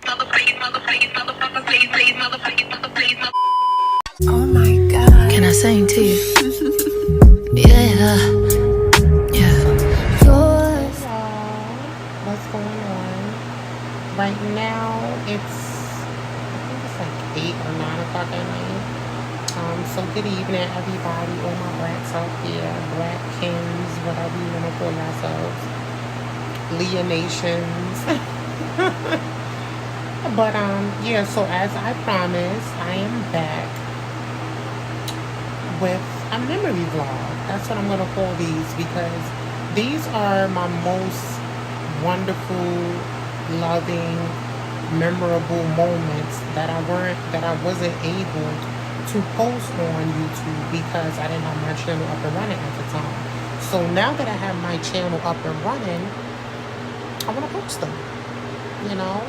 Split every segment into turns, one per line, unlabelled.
Oh my God. Can I sing to you? Yeah. Yeah. Yours.
What's going on? Right now, I think it's like 8 or 9 o'clock at night. So good evening, everybody, all my brats out there, Black Kings, whatever you want to call yourselves, Leah Nations. But, yeah, so as I promised, I am back with a memory vlog. That's what I'm going to call these, because these are my most wonderful, loving, memorable moments that I wasn't able to post on YouTube because I didn't have my channel up and running at the time. So now that I have my channel up and running, I want to post them, you know?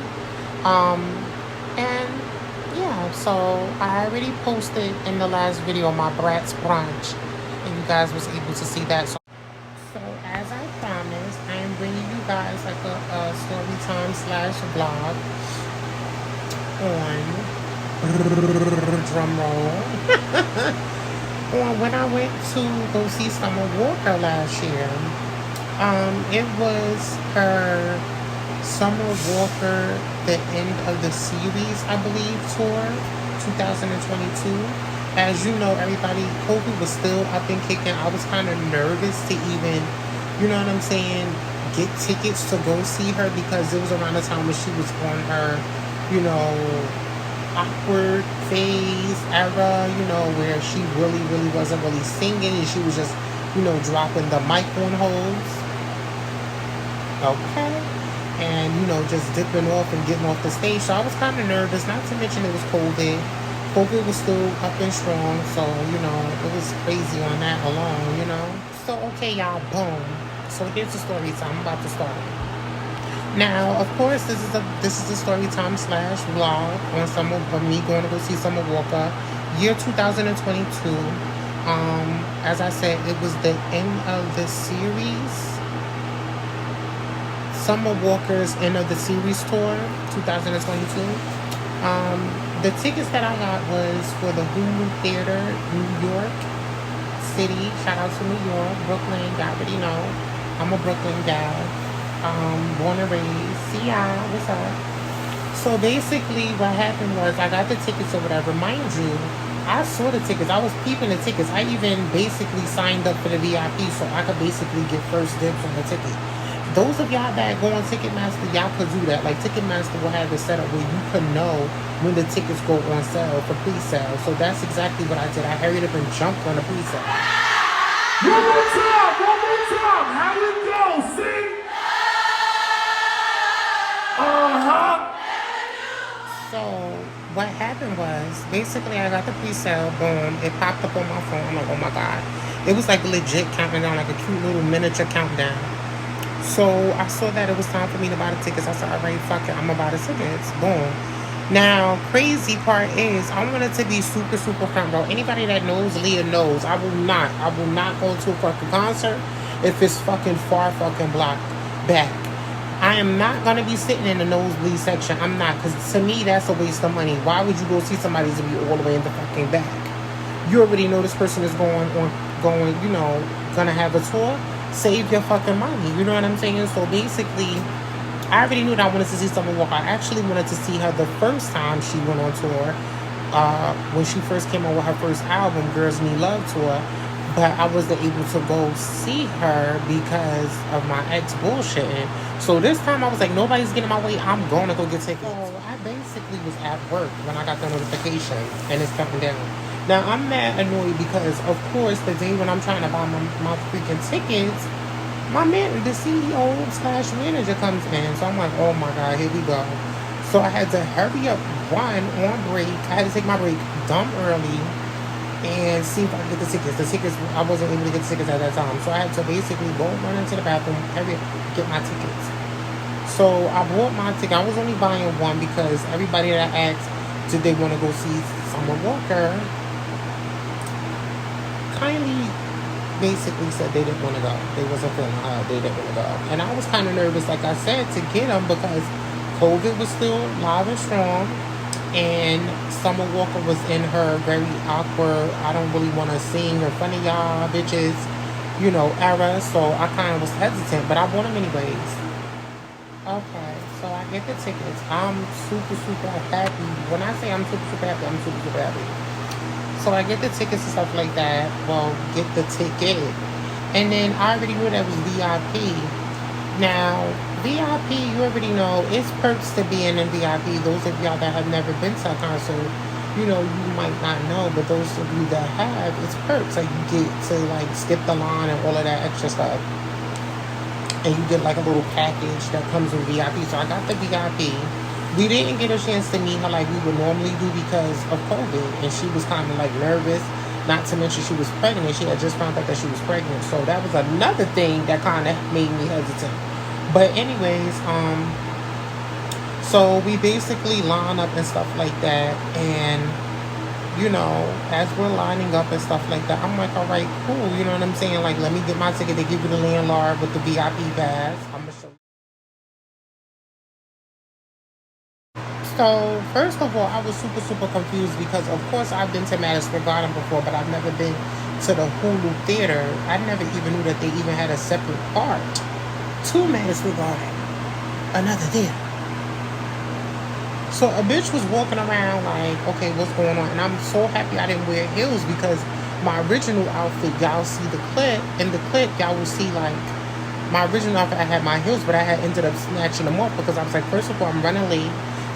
And yeah, so I already posted in the last video my Brat's brunch, and you guys was able to see that. So as I promised, I am bringing you guys like a story time / vlog on drum roll on when I went to go see Summer Walker last year. It was her Summer Walker, the end of the series, I believe, tour, 2022. As you know, everybody, COVID was still up and kicking. I was kind of nervous to even, you know what I'm saying, get tickets to go see her, because it was around the time when she was on her, you know, awkward phase era, you know, where she really wasn't really singing, and she was just, you know, dropping the mic on holes. Okay. And, you know, just dipping off and getting off the stage. So I was kind of nervous, not to mention it was COVID. COVID was still up and strong, so, you know, it was crazy on that alone, you know. So, okay, y'all, boom. So here's the story time. I'm about to start. Now, of course, this is a story time / vlog on of me going to go see Summer Walker, year 2022. As I said, it was the end of the series. Summer Walker's end of the series tour, 2022. The tickets that I got was for the Hulu Theater, New York City. Shout out to New York, Brooklyn. Y'all already know I'm a Brooklyn gal. Born and raised. See y'all, what's up? So basically what happened was I got the tickets or whatever. Mind you, I saw the tickets. I was peeping the tickets. I even basically signed up for the VIP so I could basically get first dibs on the ticket. Those of y'all that go on Ticketmaster, y'all could do that. Like, Ticketmaster will have it set up where you could know when the tickets go on sale for pre-sale. So that's exactly what I did. I hurried up and jumped on the pre-sale.
One more time. How it go? Sing.
So what happened was, basically I got the pre-sale, boom, it popped up on my phone. I'm like, oh my God. It was like legit counting down, like a cute little miniature countdown. So I saw that it was time for me to buy the tickets. I said, all right, fuck it, I'm gonna buy the tickets. Boom. Now, crazy part is, I wanted to be super front row. Anybody that knows Leah knows I will not go to a fucking concert if it's fucking far fucking block back. I am not going to be sitting in the nosebleed section. I'm not, because to me, that's a waste of money. Why would you go see somebody to be all the way in the fucking back? You already know this person is going, you know, going to have a tour. Save your fucking money. You know what I'm saying? So basically, I already knew that I wanted to see Summer Walker. I actually wanted to see her the first time she went on tour. When she first came out with her first album, Girls Need Love Tour. But I wasn't able to go see her because of my ex bullshitting. So this time I was like, nobody's getting my way. I'm going to go get tickets. So I basically was at work when I got the notification and it's coming down. Now I'm mad annoyed because, of course, the day when I'm trying to buy my freaking tickets, my man, the CEO / manager comes in. So I'm like, oh my God, here we go. So I had to hurry up, run on break. I had to take my break dumb early and see if I could get the tickets. The tickets, I wasn't able to get the tickets at that time. So I had to basically go run into the bathroom, hurry up, get my tickets. So I bought my ticket. I was only buying one because everybody that I asked, did they want to go see Summer Walker, kindly basically said they didn't want to go. They wasn't feeling her. They didn't want to go. And I was kind of nervous, like I said, to get them because COVID was still live and strong, and Summer Walker was in her very awkward, I don't really want to sing in front of y'all bitches, era. So I kind of was hesitant, but I bought them anyways. Okay, so I get the tickets. I'm super, super happy. When I say I'm super, super happy, I'm super, super happy. So I get the tickets and stuff like that. Well, get the ticket. And then I already knew that was VIP. Now, VIP, you already know, it's perks to being in VIP. Those of y'all that have never been to a concert, you might not know, but those of you that have, it's perks. Like, you get to, like, skip the line and all of that extra stuff. And you get, like, a little package that comes with VIP. So I got the VIP. We didn't get a chance to meet her like we would normally do because of COVID. And she was kind of, like, nervous. Not to mention she was pregnant. She had just found out that she was pregnant. So that was another thing that kind of made me hesitant. But anyways, so we basically line up and stuff like that. And, as we're lining up and stuff like that, I'm like, all right, cool. You know what I'm saying? Like, let me get my ticket. They give you the landlord with the VIP pass. I'm going to show you. So, first of all, I was super, super confused because, of course, I've been to Madison Garden before, but I've never been to the Hulu Theater. I never even knew that they even had a separate part to Madison Garden, another theater. So a bitch was walking around like, okay, what's going on? And I'm so happy I didn't wear heels because my original outfit, y'all see the clip. In the clip, y'all will see like my original outfit, I had my heels, but I had ended up snatching them off because I was like, first of all, I'm running late.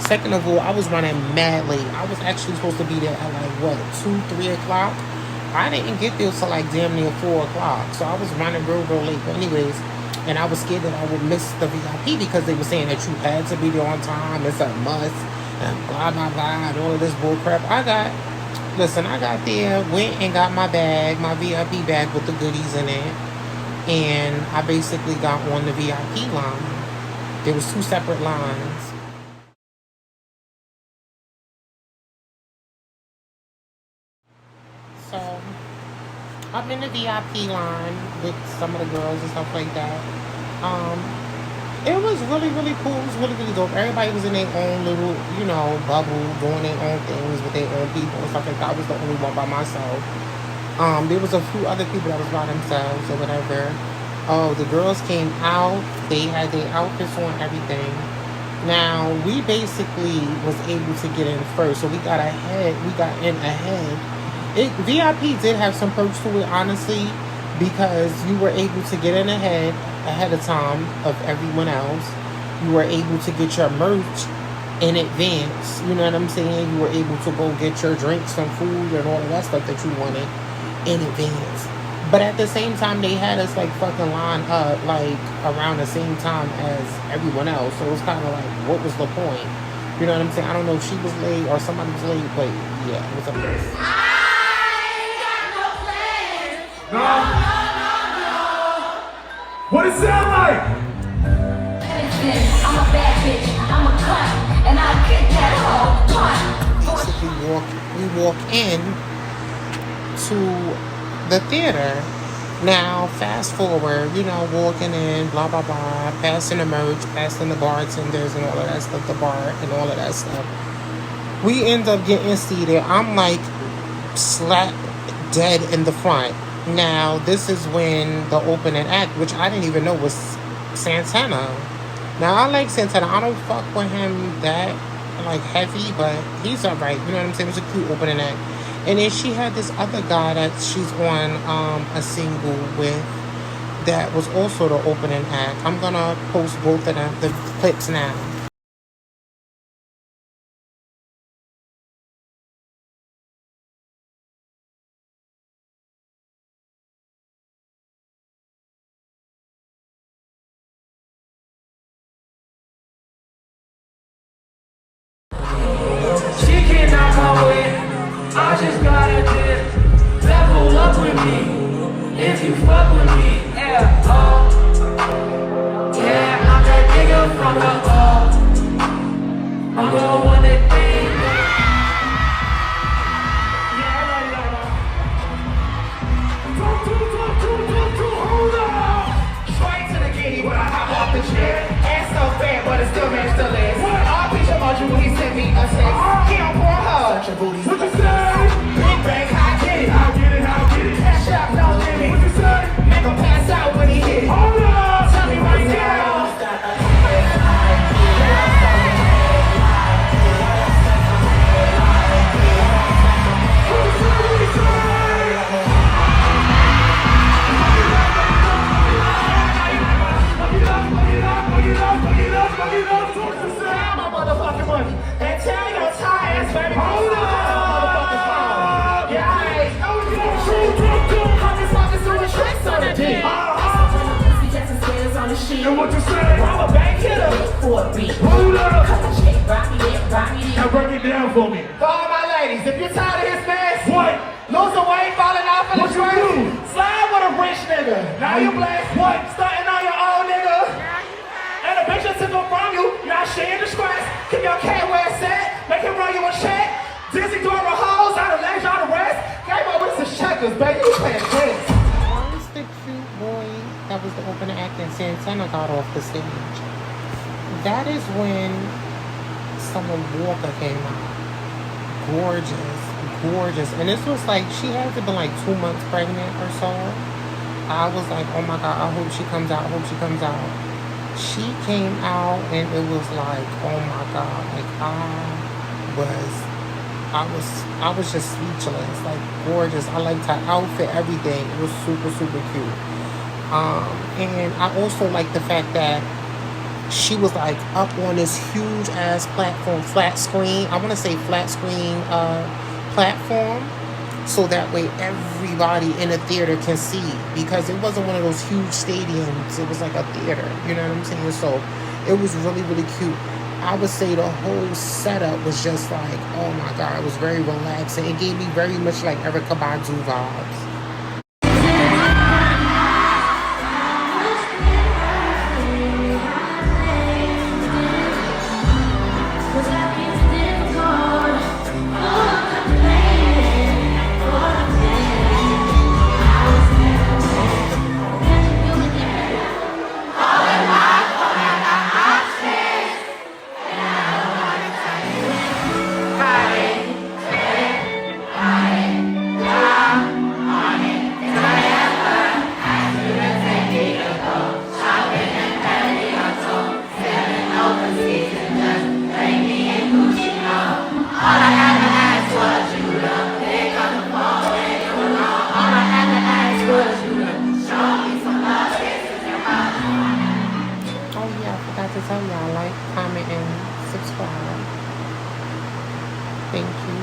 Second of all, I was running mad late. I was actually supposed to be there at like, 2, 3 o'clock? I didn't get there till like damn near 4 o'clock. So I was running real, real late. But anyways, and I was scared that I would miss the VIP because they were saying that you had to be there on time. It's a must. And blah, blah, blah. And all of this bull crap. I got there, went and got my bag, my VIP bag with the goodies in it. And I basically got on the VIP line. There was 2 separate lines. So I'm in the VIP line with some of the girls and stuff like that. It was really, really cool. It was really, really dope. Everybody was in their own little, bubble, doing their own things with their own people and stuff like that. I was the only one by myself. There was a few other people that was by themselves or whatever. Oh, the girls came out. They had their outfits on, everything. Now, we basically was able to get in first. So we got in ahead. VIP did have some perks to it, honestly, because you were able to get in ahead of time of everyone else. You were able to get your merch in advance. You know what I'm saying? You were able to go get your drinks, some food, and all of that stuff that you wanted in advance. But at the same time, they had us like fucking line up like around the same time as everyone else. So it was kind of like, what was the point? You know what I'm saying? I don't know if she was late or somebody was late, but yeah, it was a mess.
No. What it sound like?
I'm a bad bitch, I'm a cunt, and I'll get that whole cunt.
Basically, we walk in to the theater. Now, fast forward, walking in, blah, blah, blah, passing the merch, passing the bartenders and all of that stuff, the bar and all of that stuff. We end up getting seated. I'm like slap dead in the front. Now, this is when the opening act, which I didn't even know was Santana. Now, I like Santana. I don't fuck with him that, like, heavy, but he's alright. You know what I'm saying? It was a cute opening act. And then she had this other guy that she's on a single with that was also the opening act. I'm going to post both of them, the clips now.
I just gotta dip, level up with me, if you fuck with me, yeah, yeah, I'm that nigga from the I'm the one that think, hold on, straight to the giddy when I hop off the chair, ass so fat, but it still managed to last. about your booty. What you say? Big bang, high get it. How get it, how get it. Cash out, no limit. What you say? Make him pass out when he hit it. Hold up. Tell me right now. And what you say? I'm a bank hitter for a beat. Hold up. Cut the check, rock me in. Now break it down for me. For all my ladies, if you're tired of his mess, what? Losing weight, falling off in the street. Slide with a rich nigga. Now you blessed. What? Starting on your own nigga. And a bitch that took them from you. Now she in disgrace. Keep your cat where it's at. Make him run you a check. Dizzy door a hoes, out of legs, out of rest. Game over, this is checkers, baby. You playing tennis.
The cute boy that was the opener act and Santana got off the stage. That is when Summer Walker came out. Gorgeous. And this was like, she had to be like 2 months pregnant or so. I was like, oh my God, I hope she comes out, She came out and it was like, oh my God, like I was just speechless, like gorgeous. I liked her outfit, everything. It was super cute. And I also like the fact that she was like up on this huge ass platform, flat screen platform, so that way everybody in the theater can see, because it wasn't one of those huge stadiums. It was like a theater, you know what I'm saying? So it was really cute. I would say the whole setup was just like, oh my God, it was very relaxing. It gave me very much like Erykah Badu vibes. To tell y'all, like, comment, and subscribe. Thank you.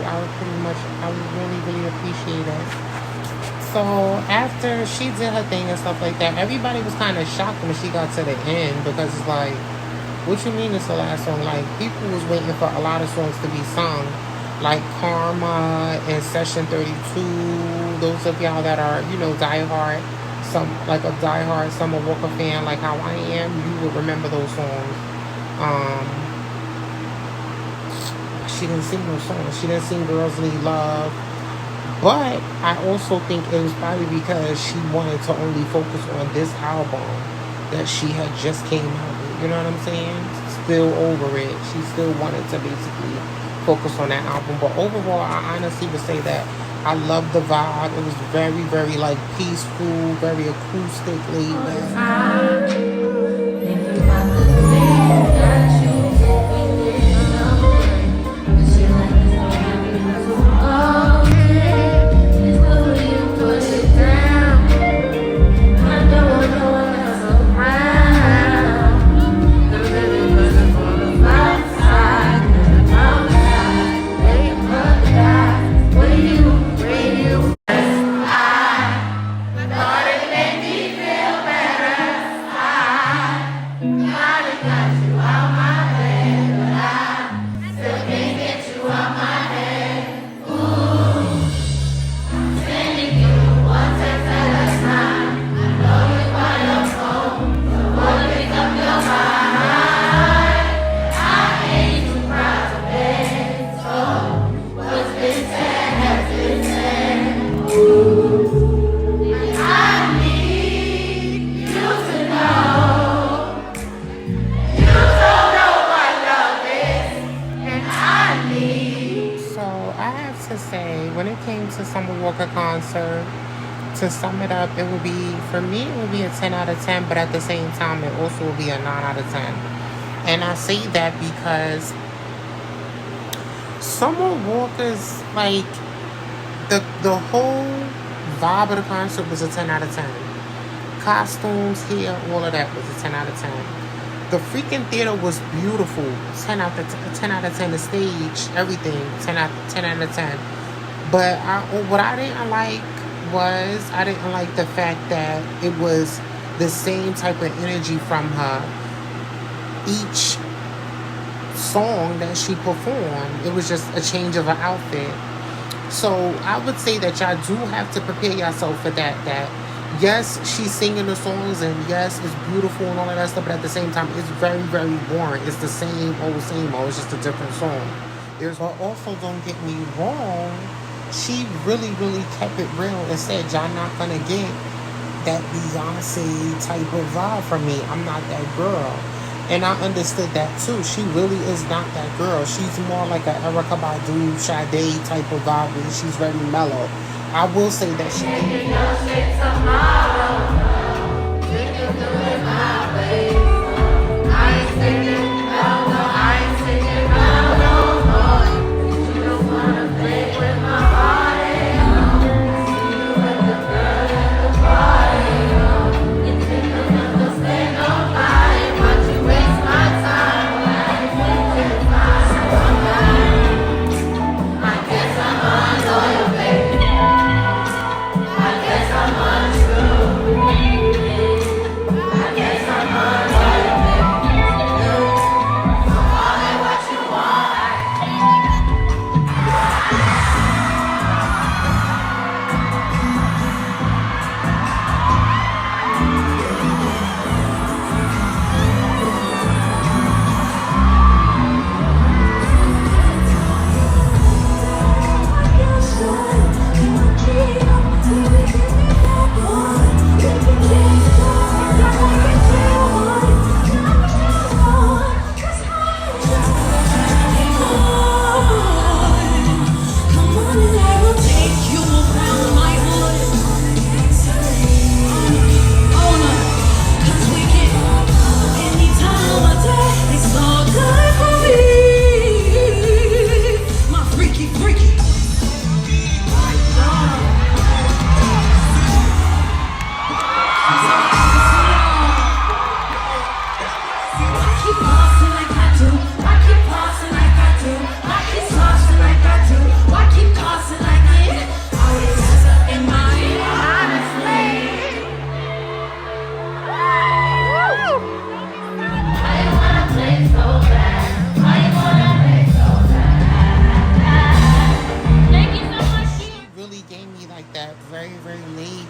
I really appreciate it. So after she did her thing and stuff like that, everybody was kind of shocked when she got to the end, because it's like, what you mean it's the last song? Like, people was waiting for a lot of songs to be sung, like Karma and Session 32. Those of y'all that are, diehard, like a diehard Summer Walker fan, like how I am, you would remember those songs. She didn't sing those songs. She didn't sing Girls Need Love. But I also think it was probably because she wanted to only focus on this album that she had just came out with. You know what I'm saying? Still over it. She still wanted to basically focus on that album. But overall, I honestly would say that I love the vibe. It was very like peaceful, very acoustic, laid back. when it came to Summer Walker concert, to sum it up, it would be, for me, it would be a 10 out of 10, but at the same time, it also would be a 9 out of 10. And I say that because Summer Walker's, like, the whole vibe of the concert was a 10 out of 10. Costumes, hair, all of that was a 10 out of 10. The freaking theater was beautiful. 10 out of 10. The stage, everything, 10 out of 10. But what I didn't like was, I didn't like the fact that it was the same type of energy from her each song that she performed. It was just a change of an outfit. So I would say that y'all do have to prepare yourself for that. That yes, she's singing the songs, and yes, it's beautiful and all of that stuff, but at the same time, it's very, very boring. It's the same old. It's just a different song. But also, don't get me wrong, she really, really kept it real and said, y'all not gonna get that Beyonce type of vibe from me. I'm not that girl. And I understood that too. She really is not that girl. She's more like a Erykah Badu, Sade type of vibe, where she's very mellow. I will say that she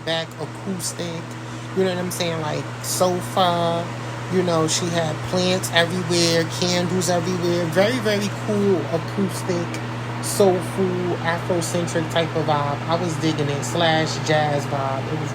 back acoustic, you know what I'm saying, like sofa, you know, she had plants everywhere, candles everywhere, very, very cool acoustic, soulful, Afrocentric type of vibe. I was digging it, / jazz vibe. It was